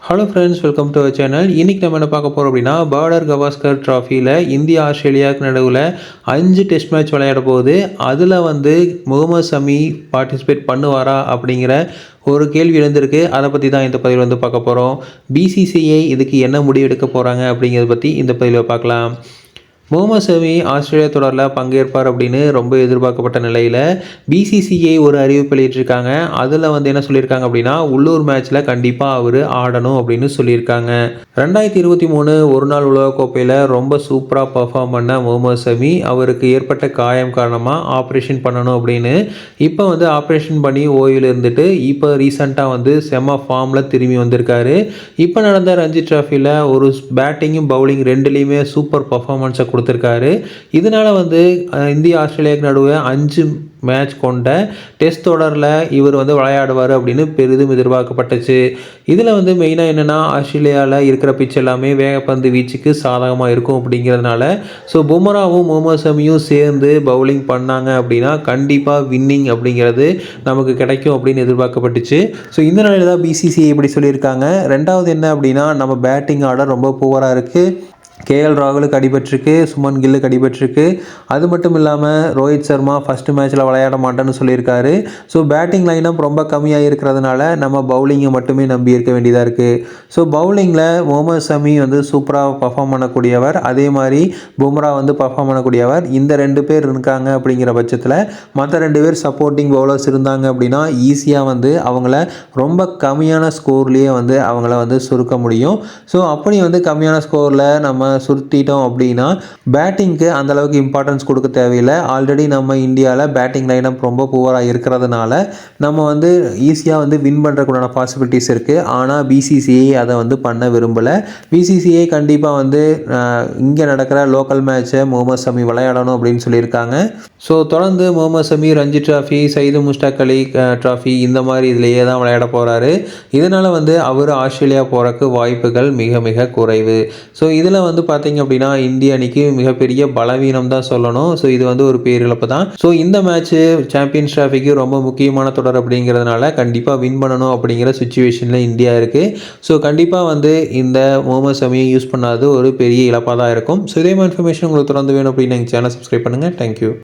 Hello friends, welcome to our channel. இன்றைக்கி நம்ம என்ன பார்க்க போகிறோம் அப்படின்னா, பார்டர் கவாஸ்கர் ட்ராஃபியில் இந்தியா ஆஸ்திரேலியாவுக்கு நடுவில் 5 டெஸ்ட் மேட்ச் விளையாட போகுது. அதில் வந்து முகமது ஷமி பார்ட்டிசிபேட் பண்ணுவாரா அப்படிங்கிற ஒரு கேள்வி எழுந்திருக்கு. அதை பற்றி தான் இந்த பதிவில் வந்து பார்க்க போகிறோம். பிசிசிஐ இதுக்கு என்ன முடிவு எடுக்க போகிறாங்க அப்படிங்கிறத பற்றி இந்த பதிவில் பார்க்கலாம். முகமது ஷமி ஆஸ்திரேலியா தொடரில் பங்கேற்பார் அப்படின்னு ரொம்ப எதிர்பார்க்கப்பட்ட நிலையில் பிசிசிஐ ஒரு அறிவிப்பு வெளியிட்டிருக்காங்க. அதில் வந்து என்ன சொல்லியிருக்காங்க அப்படின்னா, உள்ளூர் மேட்ச்சில் கண்டிப்பாக அவர் ஆடணும் அப்படின்னு சொல்லியிருக்காங்க. 2023 ஒரு நாள் உலகக்கோப்பையில் ரொம்ப சூப்பராக பர்ஃபார்ம் பண்ண முகமது ஷமி அவருக்கு ஏற்பட்ட காயம் காரணமாக ஆப்ரேஷன் பண்ணணும் அப்படின்னு இப்போ வந்து ஆப்ரேஷன் பண்ணி ஓய்வில் இருந்துட்டு இப்போ ரீசெண்டாக வந்து செம்ம ஃபார்மில் திரும்பி வந்திருக்காரு. இப்போ நடந்த ரஞ்சி ட்ராஃபியில் ஒரு பேட்டிங்கும் பவுலிங் ரெண்டுலேயுமே சூப்பர் பர்ஃபார்மன்ஸை கொடுத்துருக்காரு. இதனால் வந்து இந்தியா ஆஸ்திரேலியாவுக்கு நடுவே 5 மேட்ச் கொண்ட டெஸ்ட் தொடரில் இவர் வந்து விளையாடுவார் அப்படின்னு பெரிதும் எதிர்பார்க்கப்பட்டுச்சு. இதில் வந்து மெயினாக என்னென்னா, ஆஸ்திரேலியாவில் இருக்கிற பிச் எல்லாமே வேகப்பந்து வீச்சுக்கு சாதகமாக இருக்கும் அப்படிங்கிறதுனால பும்ராவும் முகமது ஷமியும் சேர்ந்து பவுலிங் பண்ணாங்க அப்படின்னா கண்டிப்பாக வின்னிங் அப்படிங்கிறது நமக்கு கிடைக்கும் அப்படின்னு எதிர்பார்க்கப்பட்டுச்சு. இந்த நிலையில் தான் பிசிசிஐ இப்படி சொல்லியிருக்காங்க. ரெண்டாவது என்ன அப்படின்னா, நம்ம பேட்டிங் ஆர்டர் ரொம்ப புவராக இருக்குது. கேஎல் ராகுலுக்கு அடிபட்டிருக்கு, சுமன் கில்லுக்கு அடிபட்டிருக்கு. அது மட்டும் இல்லாமல் ரோஹித் சர்மா ஃபஸ்ட்டு மேட்ச்சில் விளையாட மாட்டேன்னு சொல்லியிருக்காரு. பேட்டிங் லைனப் ரொம்ப கம்மியாக இருக்கிறதுனால நம்ம பவுலிங்கை மட்டுமே நம்பி இருக்க வேண்டியதாக இருக்குது. பவுலிங்கில் முகமது ஷமி வந்து சூப்பராக பர்ஃபார்ம் பண்ணக்கூடியவர், அதே மாதிரி பும்ரா வந்து பர்ஃபார்ம் பண்ணக்கூடியவர். இந்த 2 பேர் இருக்காங்க அப்படிங்கிற பட்சத்தில் மற்ற 2 பேர் சப்போர்ட்டிங் பவுலர்ஸ் இருந்தாங்க அப்படின்னா ஈஸியாக வந்து அவங்கள ரொம்ப கம்மியான ஸ்கோர்லேயே வந்து அவங்கள வந்து சுருக்க முடியும். அப்படி வந்து கம்மியான ஸ்கோரில் நம்ம சுருட்டிட்டோம் அப்படின்னா பேட்டிங்க்கு அந்தளவுக்கு இம்பார்ட்டன்ஸ் கொடுக்க தேவையில்லை. ஆல்ரெடி நம்ம இந்தியாவில் பேட்டிங் லைனப் ரொம்ப புவராக இருக்கிறதுனால நம்ம வந்து ஈஸியாக வந்து வின் பண்ணுறதுக்குண்டான பாசிபிலிட்டிஸ் இருக்குது. ஆனால் பிசிசிஐ அதை வந்து பண்ண விரும்பலை. பிசிசிஐ கண்டிப்பாக வந்து இங்கே நடக்கிற லோக்கல் மேட்சை முகமது ஷமி விளையாடணும் அப்படின்னு சொல்லியிருக்காங்க. தொடர்ந்து முகமது ஷமி ரஞ்சி ட்ராஃபி, சையது முஷ்டாக் அலி ட்ராஃபி இந்த மாதிரி இதிலேயே தான் விளையாட போகிறாரு. இதனால் வந்து அவர் ஆஸ்திரேலியா போகிறக்கு வாய்ப்புகள் மிக மிக குறைவு. இதில் வந்து பார்த்தீங்க அப்படின்னா இந்திய அணிக்கு மிகப்பெரிய பலவீனம் தான் சொல்லணும். இது வந்து ஒரு பேரிழப்பு தான். இந்த மேட்ச்சு சாம்பியன்ஸ் ட்ராஃபிக்கு ரொம்ப முக்கியமான தொடர் அப்படிங்கிறதுனால கண்டிப்பாக வின் பண்ணணும் அப்படிங்கிற சுச்சுவேஷனில் இந்தியா இருக்குது. கண்டிப்பாக வந்து இந்த முகமது ஷமியை யூஸ் பண்ணாது ஒரு பெரிய இழப்பாக தான் இருக்கும். இதே மாதிரி இன்ஃபர்மேஷன் உங்களுக்கு தொடர்ந்து வேணும் அப்படின்னு எங்கள் சேனல் சப்ஸ்கிரைப் பண்ணுங்கள். தேங்க்யூ.